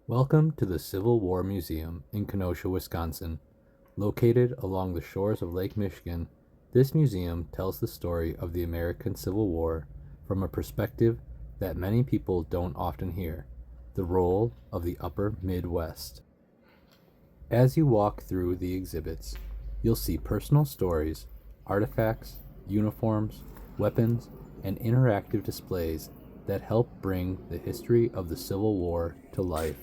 Welcome to the Civil War Museum in Kenosha, Wisconsin. Located along the shores of Lake Michigan, this museum tells the story of the American Civil War from a perspective that many people don't often hear: the role of the Upper Midwest. As you walk through the exhibits, you'll see personal stories, artifacts, uniforms, weapons, and interactive displays that help bring the history of the Civil War to life.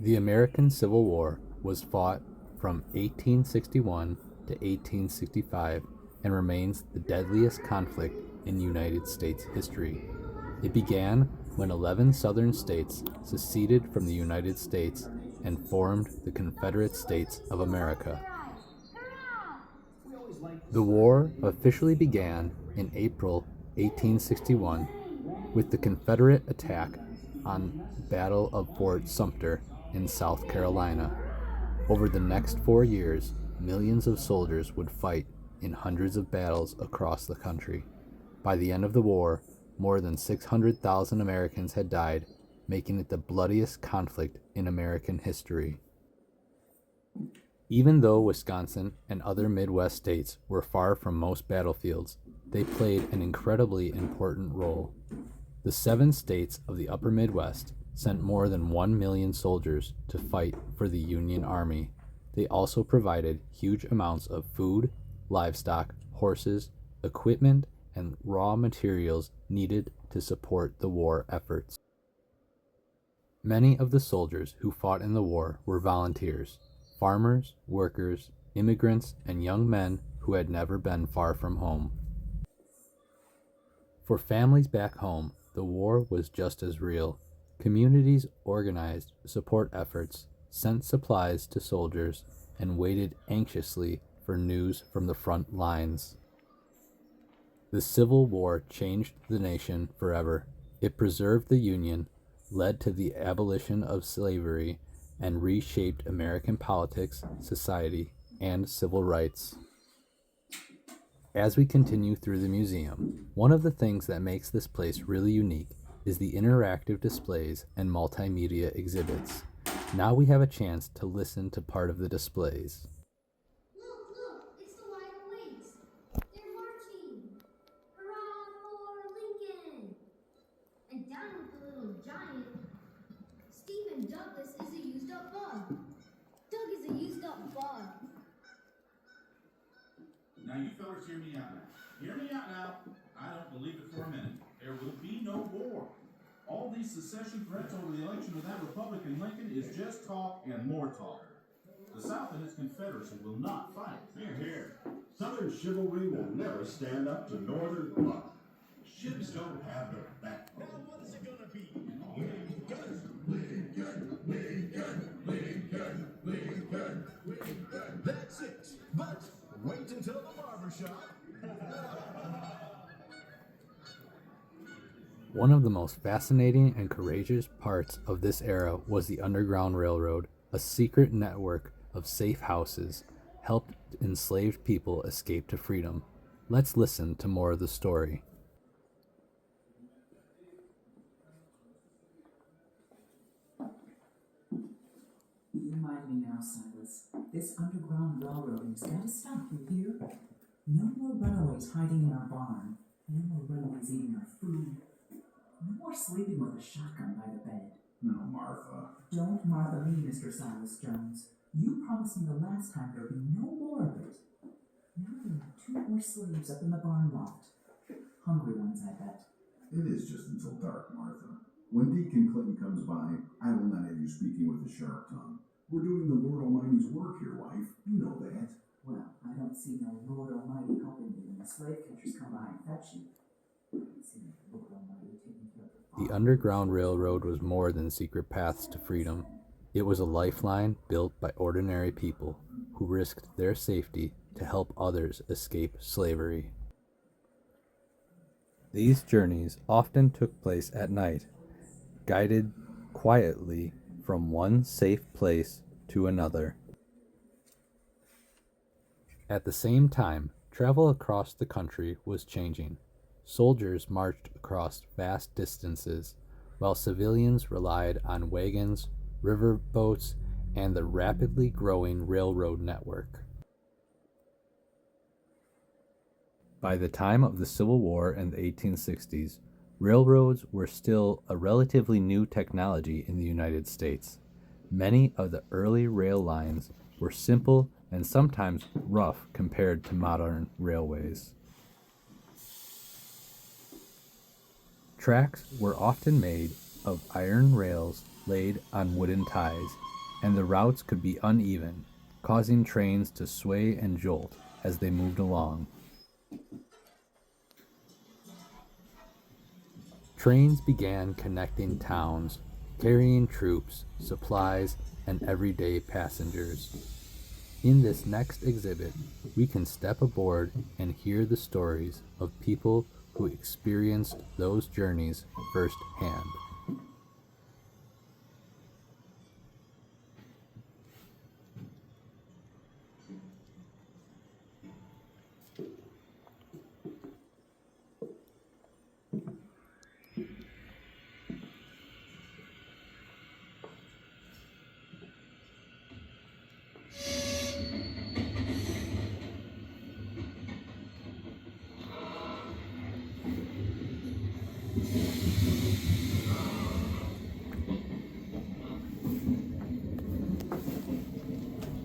The American Civil War was fought from 1861 to 1865 and remains the deadliest conflict in United States history. It began when 11 southern states seceded from the United States and formed the Confederate States of America. The war officially began in April 1861 with the Confederate attack on Battle of Fort Sumter in South Carolina. Over the next 4 years, millions of soldiers would fight in hundreds of battles across the country. By the end of the war, more than 600,000 Americans had died, making it the bloodiest conflict in American history. Even though Wisconsin and other Midwest states were far from most battlefields, they played an incredibly important role. The 7 states of the upper Midwest sent more than 1 million soldiers to fight for the Union Army. They also provided huge amounts of food, livestock, horses, equipment, and raw materials needed to support the war efforts. Many of the soldiers who fought in the war were volunteers: farmers, workers, immigrants, and young men who had never been far from home. For families back home, the war was just as real. Communities organized support efforts, sent supplies to soldiers, and waited anxiously for news from the front lines. The Civil War changed the nation forever. It preserved the Union, led to the abolition of slavery, and reshaped American politics, society, and civil rights. As we continue through the museum, one of the things that makes this place really unique is the interactive displays and multimedia exhibits. Now we have a chance to listen to part of the displays. Look, look, it's the wide awakes. They're marching. Hurrah for Lincoln. And down with the little giant. Stephen Douglas is a used up bug. Doug is a used up bug. Now you fellers hear me out now. Hear me out now. I don't believe it for a minute. There will be no war. All these secession threats over the election of that Republican Lincoln is just talk and more talk. The South and its Confederacy will not fight. Here, here. Southern chivalry will never stand up to Northern pluck. Ships don't have their backbone. Now what is it gonna be? Lincoln. That's it. But wait until the barbershop. One of the most fascinating and courageous parts of this era was the Underground Railroad. A secret network of safe houses helped enslaved people escape to freedom. Let's listen to more of the story. You remind me now, Silas. This underground railroad has got to stop, you hear? No more runaways hiding in our barn. No more runaways eating our food. No more sleeping with a shotgun by the bed. No, Martha. Don't Martha me, Mr. Silas Jones. You promised me the last time there'd be no more of it. Now there are 2 more slaves up in the barn loft. Hungry ones, I bet. It is just until dark, Martha. When Deacon Clinton comes by, I will not have you speaking with a sharp tongue. We're doing the Lord Almighty's work here, wife. You know that. Well, I don't see no Lord Almighty helping me when the slave catchers come by and fetch you. I don't see no Lord Almighty taking care of the farm. The Underground Railroad was more than secret paths to freedom. It was a lifeline built by ordinary people who risked their safety to help others escape slavery. These journeys often took place at night, guided quietly from one safe place to another. At the same time, travel across the country was changing. Soldiers marched across vast distances, while civilians relied on wagons, riverboats, and the rapidly growing railroad network. By the time of the Civil War in the 1860s, railroads were still a relatively new technology in the United States. Many of the early rail lines were simple and sometimes rough compared to modern railways. Tracks were often made of iron rails laid on wooden ties, and the routes could be uneven, causing trains to sway and jolt as they moved along. Trains began connecting towns, carrying troops, supplies, and everyday passengers. In this next exhibit, we can step aboard and hear the stories of people who experienced those journeys firsthand.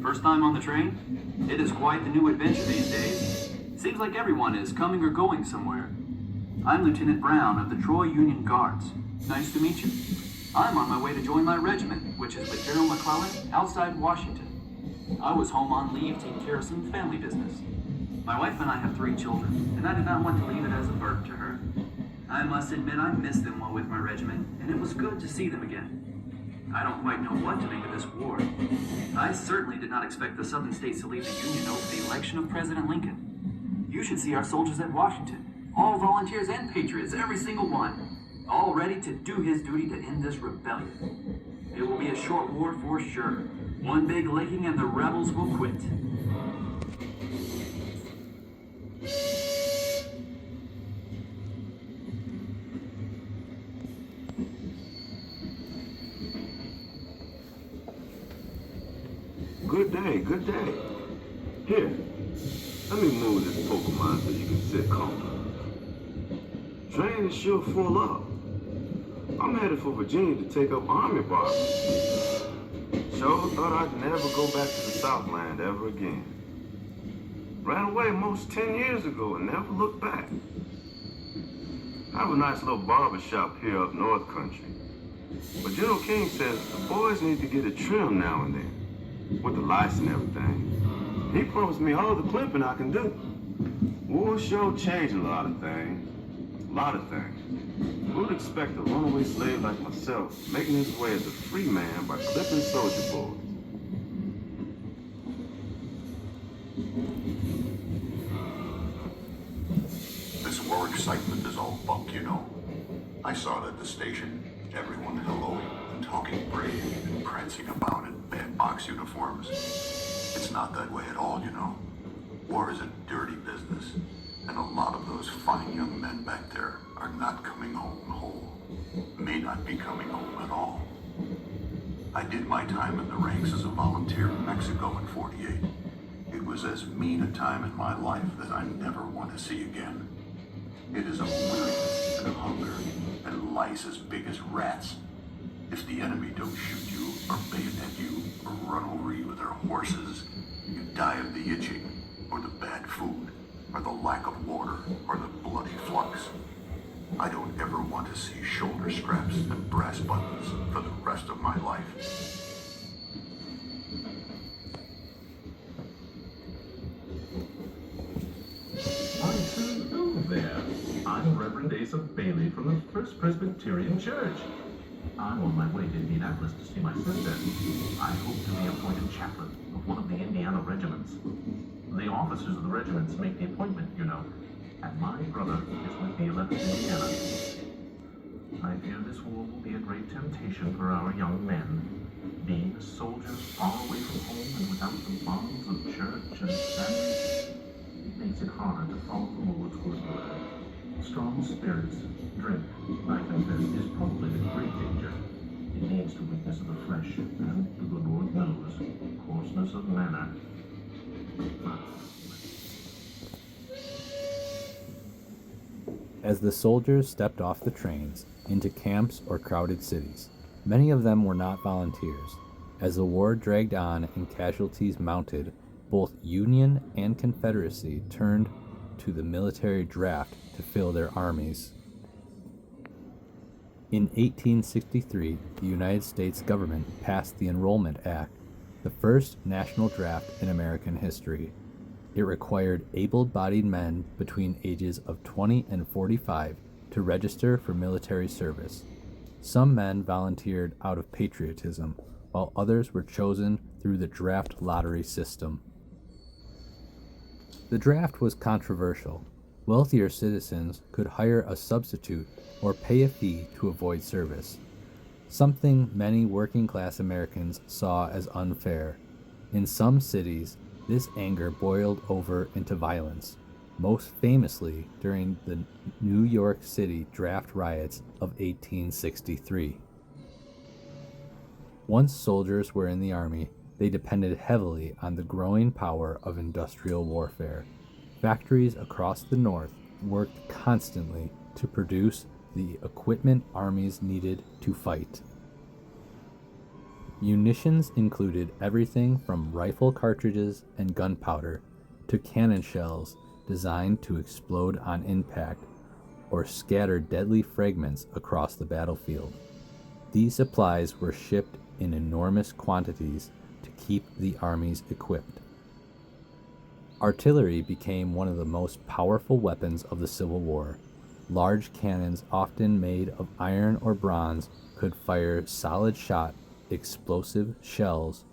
First time on the train? It is quite the new adventure these days. Seems like everyone is coming or going somewhere. I'm Lieutenant Brown of the Troy Union Guards. Nice to meet you. I'm on my way to join my regiment, which is with General McClellan outside Washington. I was home on leave taking care of some family business. My wife and I have 3 children, and I did not want to leave it as a burden to her. I must admit I missed them while with my regiment, and it was good to see them again. I don't quite know what to make of this war. I certainly did not expect the Southern states to leave the Union over the election of President Lincoln. You should see our soldiers at Washington. All volunteers and patriots, every single one. All ready to do his duty to end this rebellion. It will be a short war for sure. One big licking and the rebels will quit. Good day, good day. Here, let me move this Pokemon so you can sit comfortable. Train is sure full up. I'm headed for Virginia to take up Army barber. Sure thought I'd never go back to the Southland ever again. Ran away almost 10 years ago and never looked back. I have a nice little barber shop here up North Country. But General King says the boys need to get a trim now and then. With the lights and everything. He promised me all the clipping I can do. War sure changed a lot of things. A lot of things. Who'd expect a runaway slave like myself making his way as a free man by clipping soldier boys? This war excitement is all bunk, you know. I saw it at the station. Everyone helloing and talking brave and prancing about in bandbox uniforms. It's not that way at all, you know. War is a dirty business, and a lot of those fine young men back there are not coming home whole. May not be coming home at all. I did my time in the ranks as a volunteer in Mexico in '48. It was as mean a time in my life that I never want to see again. It is a weariness and a hunger and lice as big as rats. If the enemy don't shoot you or bayonet you or run over you with their horses, you die of the itching or the bad food or the lack of water or the bloody flux. I don't ever want to see shoulder straps and brass buttons for the rest of my life. There. I'm Reverend Asa Bailey from the First Presbyterian Church. I'm on my way to Indianapolis to see my sister. I hope to be appointed chaplain of one of the Indiana regiments. The officers of the regiments make the appointment, you know, and my brother is with the 11th Indiana. I fear this war will be a great temptation for our young men. Being a soldier far away from home and without the bonds of church and family, it makes it harder to follow the Lord's good word. strong spirits. Drink, I confess, is probably the great danger. It leads to weakness of the flesh, and the good Lord knows, coarseness of manner. As the soldiers stepped off the trains into camps or crowded cities, many of them were not volunteers. As the war dragged on and casualties mounted, both Union and Confederacy turned to the military draft to fill their armies. In 1863, the United States government passed the Enrollment Act, the first national draft in American history. It required able-bodied men between ages of 20 and 45 to register for military service. Some men volunteered out of patriotism, while others were chosen through the draft lottery system. The draft was controversial. Wealthier citizens could hire a substitute or pay a fee to avoid service, something many working-class Americans saw as unfair. In some cities, this anger boiled over into violence, most famously during the New York City draft riots of 1863. Once soldiers were in the army, they depended heavily on the growing power of industrial warfare. Factories across the North worked constantly to produce the equipment armies needed to fight. Munitions included everything from rifle cartridges and gunpowder to cannon shells designed to explode on impact or scatter deadly fragments across the battlefield. These supplies were shipped in enormous quantities to keep the armies equipped. Artillery became one of the most powerful weapons of the Civil War. Large cannons, often made of iron or bronze, could fire solid shot, explosive shells,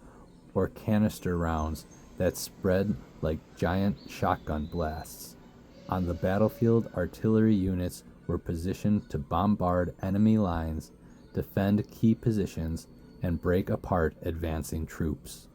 or canister rounds that spread like giant shotgun blasts. On the battlefield, artillery units were positioned to bombard enemy lines, defend key positions, and break apart advancing troops.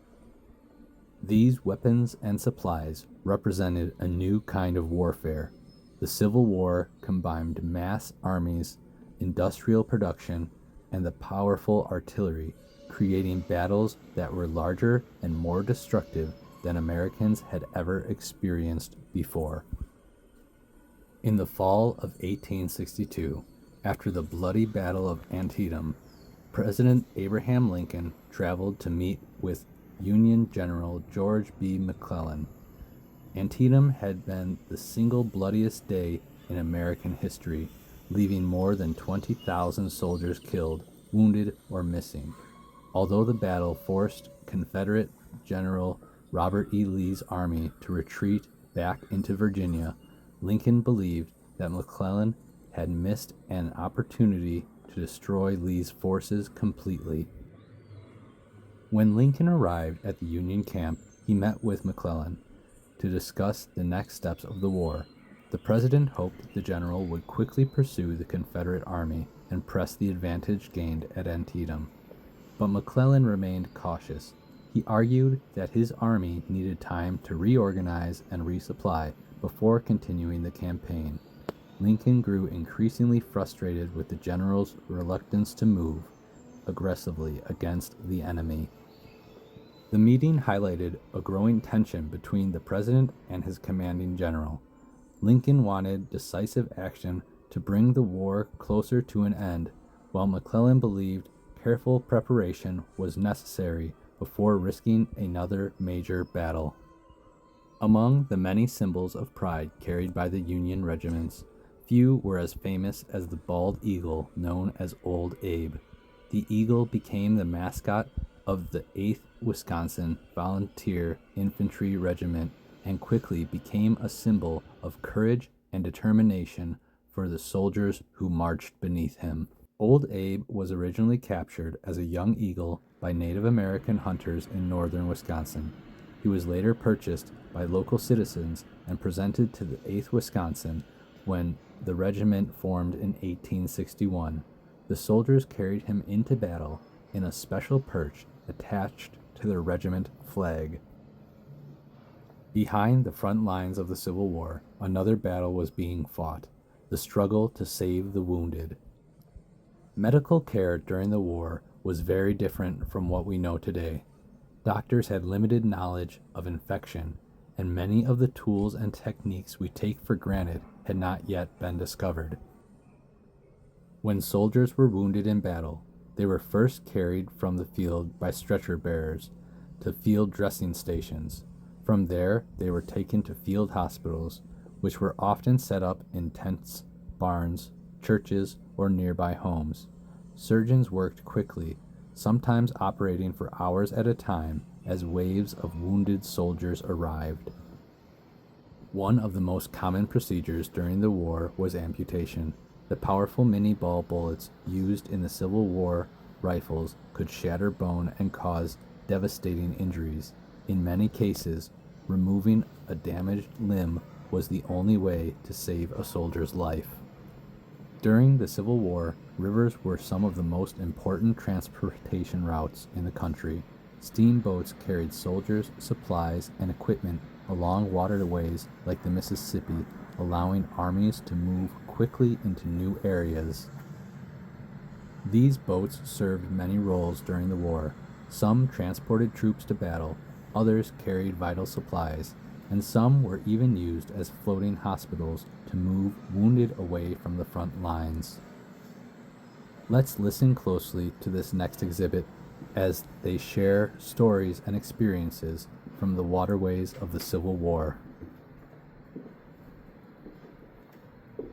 These weapons and supplies represented a new kind of warfare. The Civil War combined mass armies, industrial production, and the powerful artillery, creating battles that were larger and more destructive than Americans had ever experienced before. In the fall of 1862, after the bloody Battle of Antietam, President Abraham Lincoln traveled to meet with Union General George B. McClellan. Antietam had been the single bloodiest day in American history, leaving more than 20,000 soldiers killed, wounded, or missing. Although the battle forced Confederate General Robert E. Lee's army to retreat back into Virginia, Lincoln believed that McClellan had missed an opportunity to destroy Lee's forces completely. When Lincoln arrived at the Union camp, he met with McClellan to discuss the next steps of the war. The president hoped the general would quickly pursue the Confederate army and press the advantage gained at Antietam. But McClellan remained cautious. He argued that his army needed time to reorganize and resupply before continuing the campaign. Lincoln grew increasingly frustrated with the general's reluctance to move aggressively against the enemy. The meeting highlighted a growing tension between the president and his commanding general. Lincoln wanted decisive action to bring the war closer to an end, while McClellan believed careful preparation was necessary before risking another major battle. Among the many symbols of pride carried by the Union regiments, few were as famous as the bald eagle known as Old Abe. The eagle became the mascot of the 8th Wisconsin Volunteer Infantry Regiment and quickly became a symbol of courage and determination for the soldiers who marched beneath him. Old Abe was originally captured as a young eagle by Native American hunters in northern Wisconsin. He was later purchased by local citizens and presented to the 8th Wisconsin when the regiment formed in 1861. The soldiers carried him into battle in a special perch attached to their regiment flag. Behind the front lines of the Civil War, another battle was being fought. the struggle to save the wounded. Medical care during the war was very different from what we know today. Doctors had limited knowledge of infection, and many of the tools and techniques we take for granted had not yet been discovered. When soldiers were wounded in battle, they were first carried from the field by stretcher bearers to field dressing stations. From there, they were taken to field hospitals, which were often set up in tents, barns, churches, or nearby homes. Surgeons worked quickly, sometimes operating for hours at a time as waves of wounded soldiers arrived. One of the most common procedures during the war was amputation. The powerful mini-ball bullets used in the Civil War rifles could shatter bone and cause devastating injuries. In many cases, removing a damaged limb was the only way to save a soldier's life. During the Civil War, rivers were some of the most important transportation routes in the country. Steamboats carried soldiers, supplies, and equipment along waterways like the Mississippi, allowing armies to move quickly into new areas. These boats served many roles during the war. Some transported troops to battle, others carried vital supplies, and some were even used as floating hospitals to move wounded away from the front lines. Let's listen closely to this next exhibit as they share stories and experiences from the waterways of the Civil War.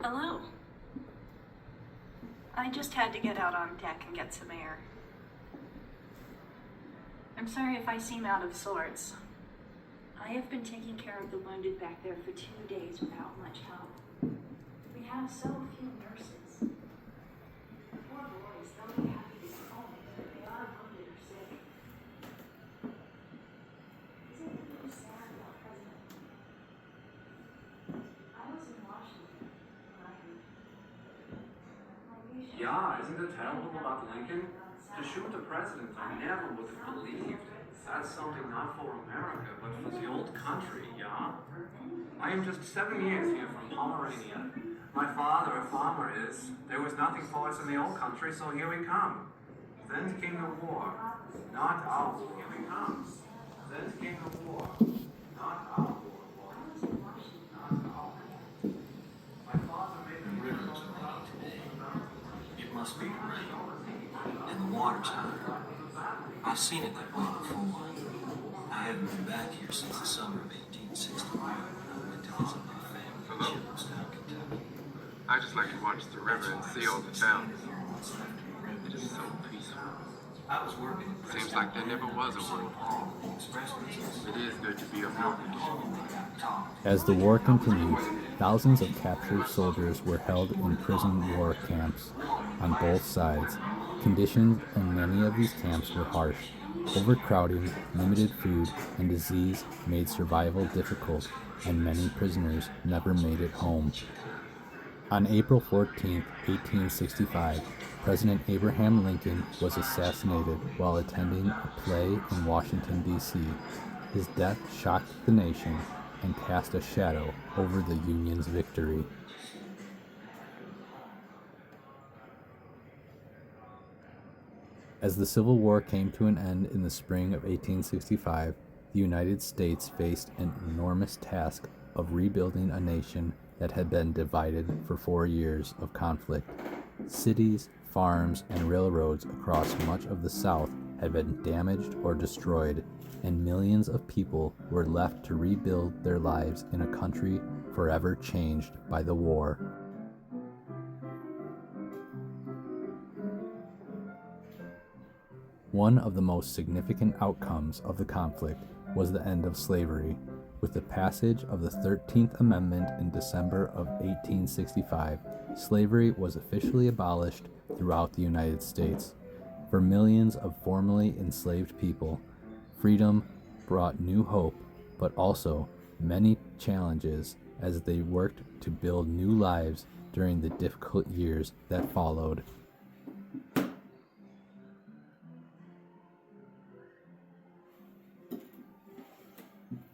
Hello. I just had to get out on deck and get some air. I'm sorry if I seem out of sorts. I have been taking care of the wounded back there for 2 days without much help. We have so few nurses. The poor boys, they'll be happy to go home, but they are wounded or sick. Isn't it really sad about President Lincoln? I was in Washington when I heard. Yeah, isn't it terrible about Lincoln? To shoot the president, I never would have believed. That's something not for America, but for the old country, yeah? I am just 7 years here from Pomerania. My father, a farmer, is. There was nothing for us in the old country, so here we come. Then came the war. Not our war. Here we come. Then came the war. Not our war. Not our war. My father made the Rivers are running today. It must be rain. And the water's higher. I've seen it that way before. I haven't been back here since the summer of 1861 when I went to visit my family in Kenosha, Kentucky. I just like to watch the river and see all the towns. It is so peaceful. I was working. Seems like there never was a war. It is good to be up north again. As the war continued, thousands of captured soldiers were held in prison war camps on both sides. Conditions in many of these camps were harsh. Overcrowding, limited food, and disease made survival difficult, and many prisoners never made it home. On April 14, 1865, President Abraham Lincoln was assassinated while attending a play in Washington, D.C. His death shocked the nation and cast a shadow over the Union's victory. As the Civil War came to an end in the spring of 1865, the United States faced an enormous task of rebuilding a nation that had been divided for 4 years of conflict. Cities, farms, and railroads across much of the South had been damaged or destroyed, and millions of people were left to rebuild their lives in a country forever changed by the war. One of the most significant outcomes of the conflict was the end of slavery. With the passage of the 13th Amendment in December of 1865, slavery was officially abolished throughout the United States. For millions of formerly enslaved people, freedom brought new hope, but also many challenges as they worked to build new lives during the difficult years that followed.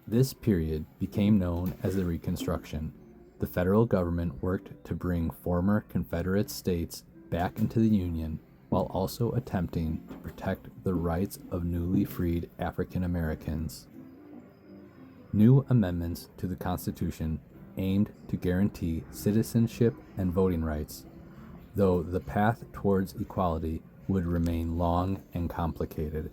This period became known as the Reconstruction. The federal government worked to bring former Confederate states back into the Union while also attempting to protect the rights of newly freed African Americans. New amendments to the Constitution aimed to guarantee citizenship and voting rights, though the path towards equality would remain long and complicated.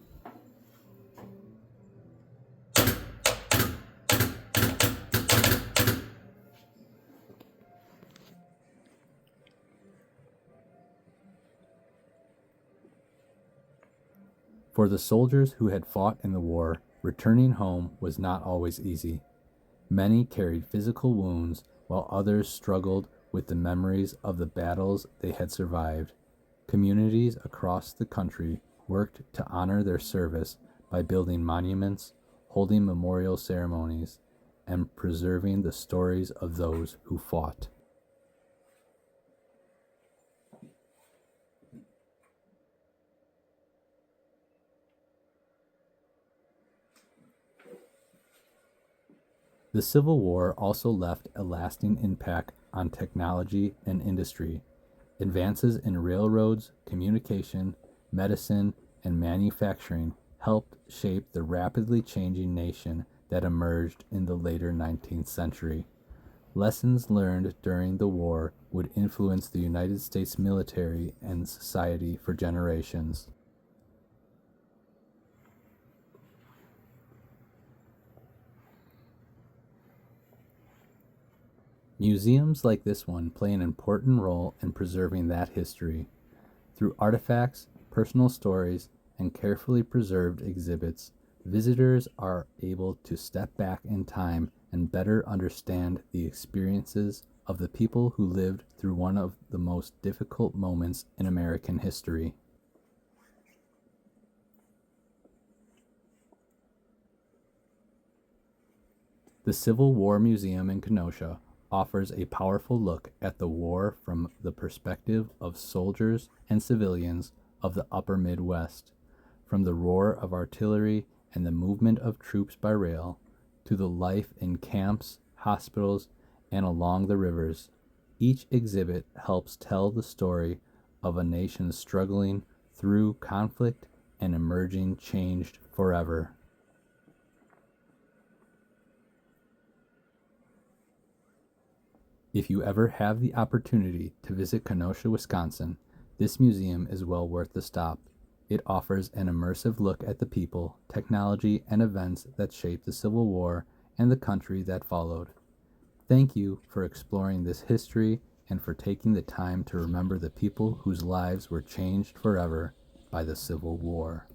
For the soldiers who had fought in the war, returning home was not always easy. Many carried physical wounds, while others struggled with the memories of the battles they had survived. Communities across the country worked to honor their service by building monuments, holding memorial ceremonies, and preserving the stories of those who fought. The Civil War also left a lasting impact on technology and industry. Advances in railroads, communication, medicine, and manufacturing helped shape the rapidly changing nation that emerged in the later 19th century. Lessons learned during the war would influence the United States military and society for generations. Museums like this one play an important role in preserving that history. Through artifacts, personal stories, and carefully preserved exhibits, visitors are able to step back in time and better understand the experiences of the people who lived through one of the most difficult moments in American history. The Civil War Museum in Kenosha offers a powerful look at the war from the perspective of soldiers and civilians of the upper Midwest, from the roar of artillery and the movement of troops by rail to the life in camps, hospitals, and along the rivers. Each exhibit helps tell the story of a nation struggling through conflict and emerging changed forever. If you ever have the opportunity to visit Kenosha, Wisconsin, this museum is well worth the stop. It offers an immersive look at the people, technology, and events that shaped the Civil War and the country that followed. Thank you for exploring this history and for taking the time to remember the people whose lives were changed forever by the Civil War.